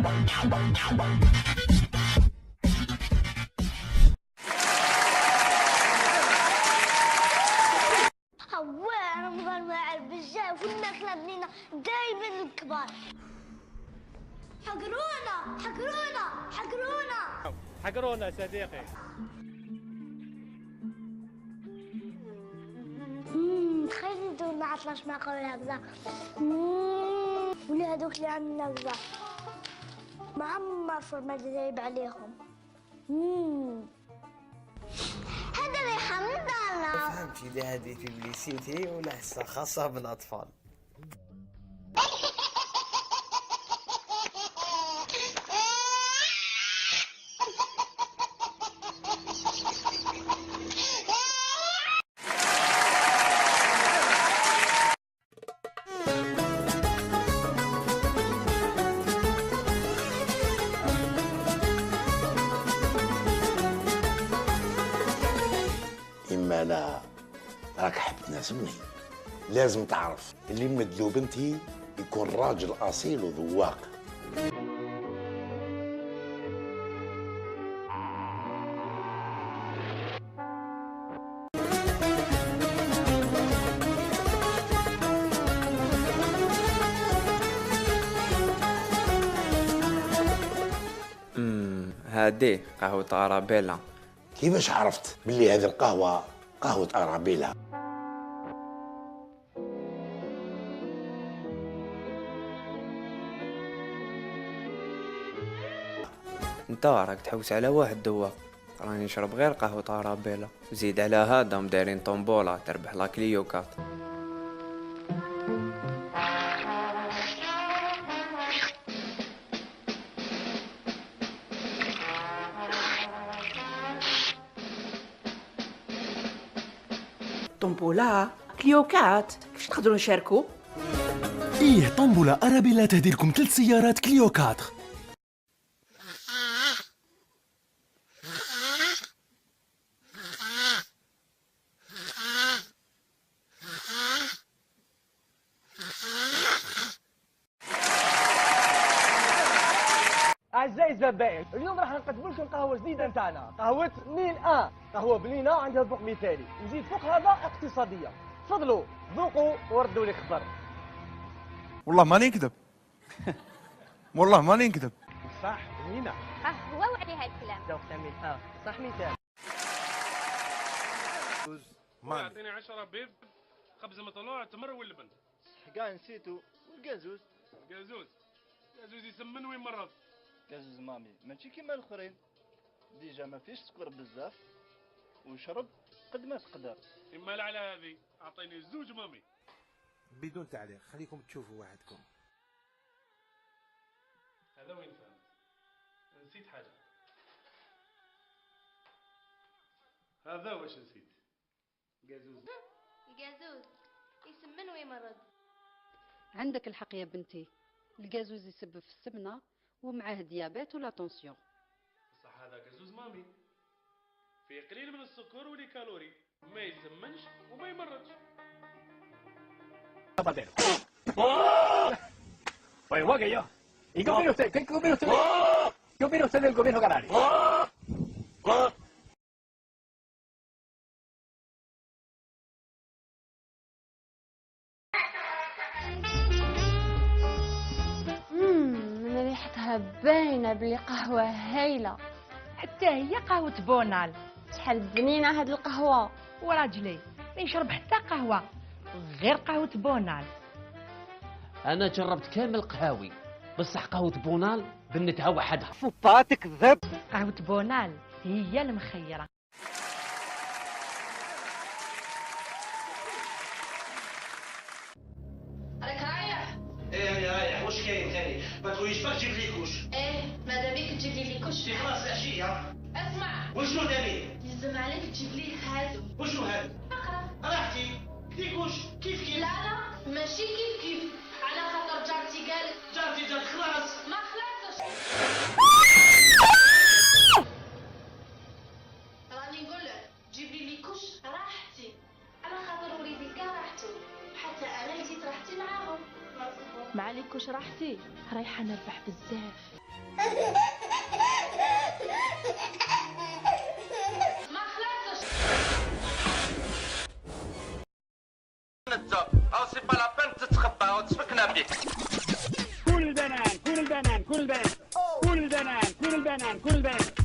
هوا رمضان واعر بزاف والماكلة بنينة دايما الكبار. حقرونا حقرونا حقرونا حقرونا صديقي. تخيل ندور مع 12 معقول هكذا ولا هذوك اللي عندنا هكذا معمر فورما دايب عليهم. هذا ريحة من دارنا. فهمتي إذا هذه بيبليسيتي ولا حصة خاصة بالأطفال. إما أنا راك حبت ناس مني، لازم تعرف اللي مدلو بنتي يكون راجل أصيل وذواق. هادي قهوة أرابيلا. كيفاش عرفت باللي هذه القهوة قهوة أرابيلا؟ انت راك تحوس على واحد دواق، راني نشرب غير قهوة أرابيلا، وزيد على هذا مدايرين طومبولا تربح لا كليو كات. طنبولة كليوكات كيفاش نقدروا نشاركوا؟ إيه طنبولة أرابيلا تهدي لكم 3 سيارات كليو 4. أعزائي الزبائن، اليوم راح نقدم لكم قهوة جديدة نتاعنا، قهوة نيل قهوة بنينة عندها ذوق مثالي، نزيد فوق هذا اقتصادية. تفضلوا ذوقوا وردوا لي خبر. والله ماني نكذب. والله ماني نكذب. صح بنينة. هو وعليها الكلام. ذوق تميل صح مثال. يعطيني 10 بيض، خبز مطلوع، تمر واللبن. كاع نسيتو والقازوز. قازوز يسمن ويمرض. قازوز مامي ماشي كيما الاخرين، ديجا ما فيش سكر بزاف وشرب قد ما تقدر. اما لا على هذه اعطيني زوج مامي. بدون تعليق، خليكم تشوفوا وحدكم. هذا وين فهمت؟ نسيت حاجة. هذا واش نسيت؟ قازوز. القازوز يسمن ويمرض. عندك الحق يا بنتي، القازوز يسبب في السمنة ومعاه ديابيت ولا طونسيون. صح هذا قازوز مامي، فيه قليل من السكر والكالوري، ما يسمنش وما يمرضش. Poi vuoi che io? Il governo sta, che governo sta? Il governo sta del governo canale. من ريحتها باينة بلي قهوة هايلة. حتى هي قهوة بونال. شحال بنينة هاد القهوة. وراجلي ما يشرب حتى قهوة غير قهوة بونال. انا جربت كامل قهاوي، بصح قهوة بونال بنتها وحدها. فوبا تكذب. قهوة بونال هي المخيرة. راك رايح؟ ايه راني رايح، واش كاين ثاني؟ ما تقوليش باك تجيب لي كوش. ايه ماذا بيك تجيب لي كوش. سي خلاص العشية. اسمع. وشنو ثاني؟ يلزم عليك تجيب لي هادو. وشنو هذا؟ راحتي، كليكوش كيف كيف. لا ماشي كيف كيف، على خاطر جارتي قالت. جارتي خلاص. ما خلصتش. راني نقول لك جيب لي كوش راحتي، على خاطر وليدي كاع راحتو، حتى انا جيت راحتي معاهم. معليكوش راحتي رايحة نربح بزاف. البنان كل البنان كل البنان كل البنان كل البنان